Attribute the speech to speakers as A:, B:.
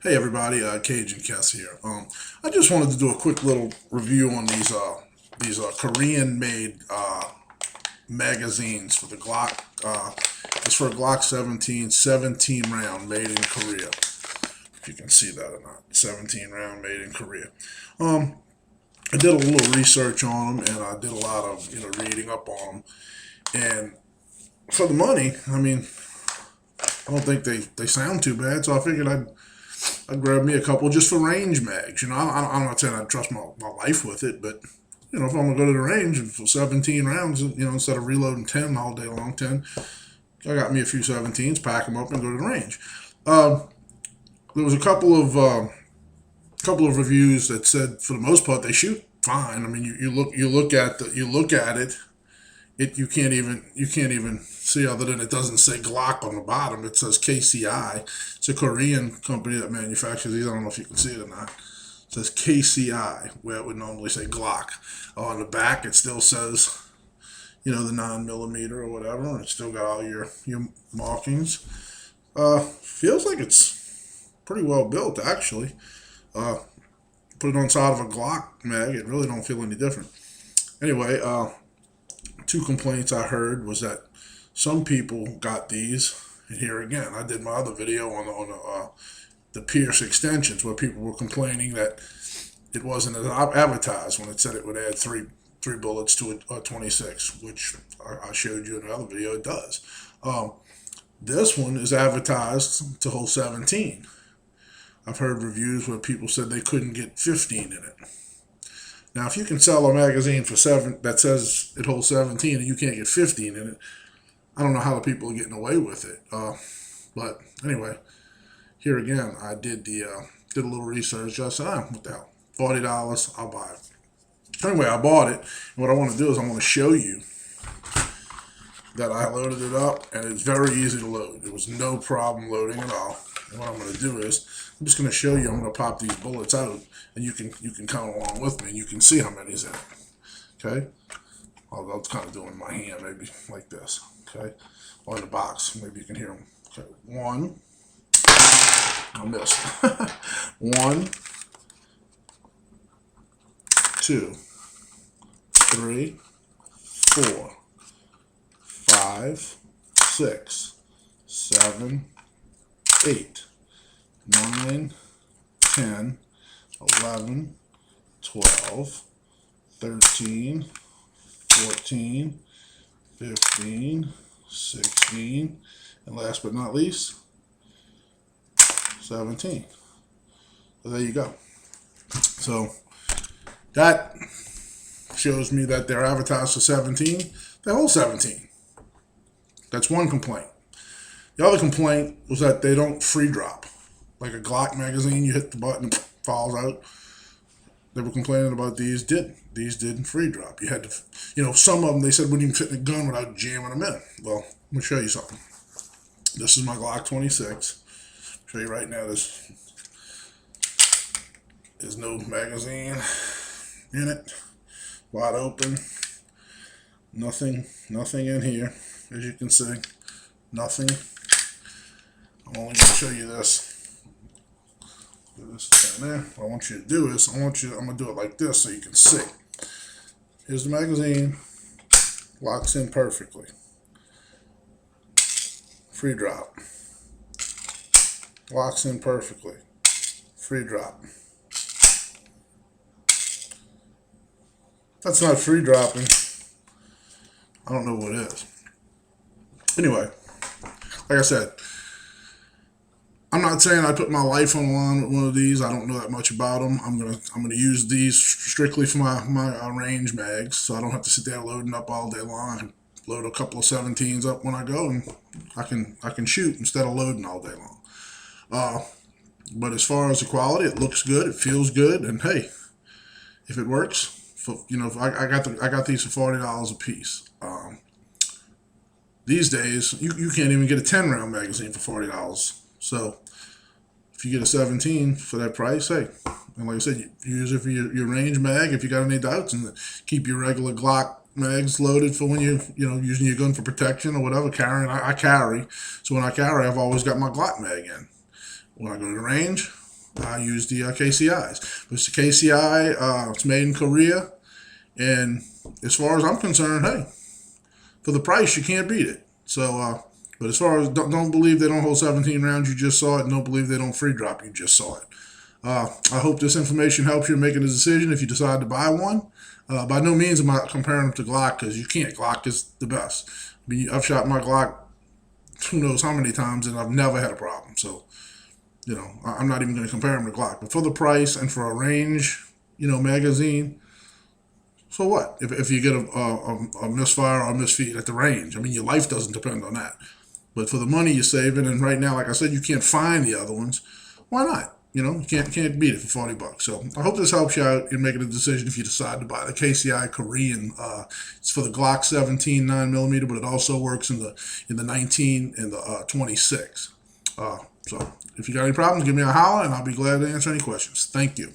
A: Hey everybody, Cajun Kess here. I just wanted to do a quick little review on these Korean-made magazines for the Glock. It's for a Glock 17 round, made in Korea. If you can see that or not, 17 round, made in Korea. I did a little research on them, and I did a lot of reading up on them. And for the money, I mean, I don't think they sound too bad. So I figured I'd grab me a couple just for range mags. I'm not saying I'd trust my life with it, but if I'm gonna go to the range for 17 rounds, instead of reloading 10 all day long, 10, I got me a few 17s, pack them up, and go to the range. There was a couple of reviews that said for the most part they shoot fine. I mean, you look at it. You can't even see, other than it doesn't say Glock on the bottom. It says KCI. It's a Korean company that manufactures these. I don't know if you can see it or not. It says KCI, where it would normally say Glock. On the back, it still says, the 9mm or whatever, and it's still got all your markings. Feels like it's pretty well built, actually. Put it on side of a Glock mag, it really don't feel any different. Anyway, two complaints I heard was that some people got these, and here again, I did my other video on the Pierce extensions, where people were complaining that it wasn't as advertised when it said it would add three bullets to a 26, which I showed you in the other video. It does. This one is advertised to hold 17. I've heard reviews where people said they couldn't get 15 in it. Now, if you can sell a magazine for that says it holds 17 and you can't get 15 in it, I don't know how the people are getting away with it. But anyway, here again, I did did a little research. I said, what the hell? $40, I'll buy it. Anyway, I bought it. And what I want to do is I want to show you that I loaded it up, and it's very easy to load. There was no problem loading at all. And what I'm going to do is I'm just going to show you. I'm going to pop these bullets out, and you can count along with me, and you can see how many is in it. Okay, I'll kind of do it in my hand, maybe like this. Okay, or in the box, maybe you can hear them. Okay, one. I missed. 1, 2, 3, 4, 5, 6, 7, 8, 9, 10, 11, 12, 13, 14, 15, 16, and last but not least, 17. So there you go. So that shows me that they're advertised for 17. They hold 17. That's one complaint. The other complaint was that they don't free drop. Like a Glock magazine, you hit the button, it falls out. They were complaining about these didn't. These didn't free drop. You had to, some of them, they said wouldn't even fit in a gun without jamming them in. Well, let me show you something. This is my Glock 26. Show you right now, there's no magazine in it. Wide open. Nothing in here, as you can see. Nothing. I'm only going to show you this. Do this down there. What I want you to do is, I'm going to do it like this so you can see. Here's the magazine. Locks in perfectly. Free drop. Locks in perfectly. Free drop. That's not free dropping. I don't know what it is. Anyway, like I said, I'm not saying I put my life on the line with one of these. I don't know that much about them. I'm gonna use these strictly for my range mags, so I don't have to sit there loading up all day long. I can load a couple of 17s up when I go, and I can shoot instead of loading all day long. But as far as the quality, it looks good, it feels good, and hey, if it works, I got these for $40 a piece. These days, you can't even get a 10-round magazine for $40. So if you get a 17 for that price, hey, and like I said, you use it for your range mag if you got any doubts, and keep your regular Glock mags loaded for when you're using your gun for protection or whatever. I carry, so when I carry, I've always got my Glock mag in. When I go to the range, I use the KCIs. But it's the KCI. It's made in Korea, and as far as I'm concerned, hey, for the price, you can't beat it. So, but as far as don't believe they don't hold 17 rounds, you just saw it, and don't believe they don't free drop, you just saw it. I hope this information helps you in making a decision if you decide to buy one. By no means am I comparing them to Glock, because you can't. Glock is the best. I mean, I've shot my Glock who knows how many times, and I've never had a problem. So, I'm not even going to compare them to Glock. But for the price and for a range, magazine, so what? If you get a misfire or a misfeed at the range, I mean, your life doesn't depend on that. But for the money you're saving, and right now, like I said, you can't find the other ones. Why not? You can't beat it for $40. So I hope this helps you out in making a decision if you decide to buy the KCI Korean. It's for the Glock 17 9mm, but it also works in the 19 and the 26. So if you got any problems, give me a holler, and I'll be glad to answer any questions. Thank you.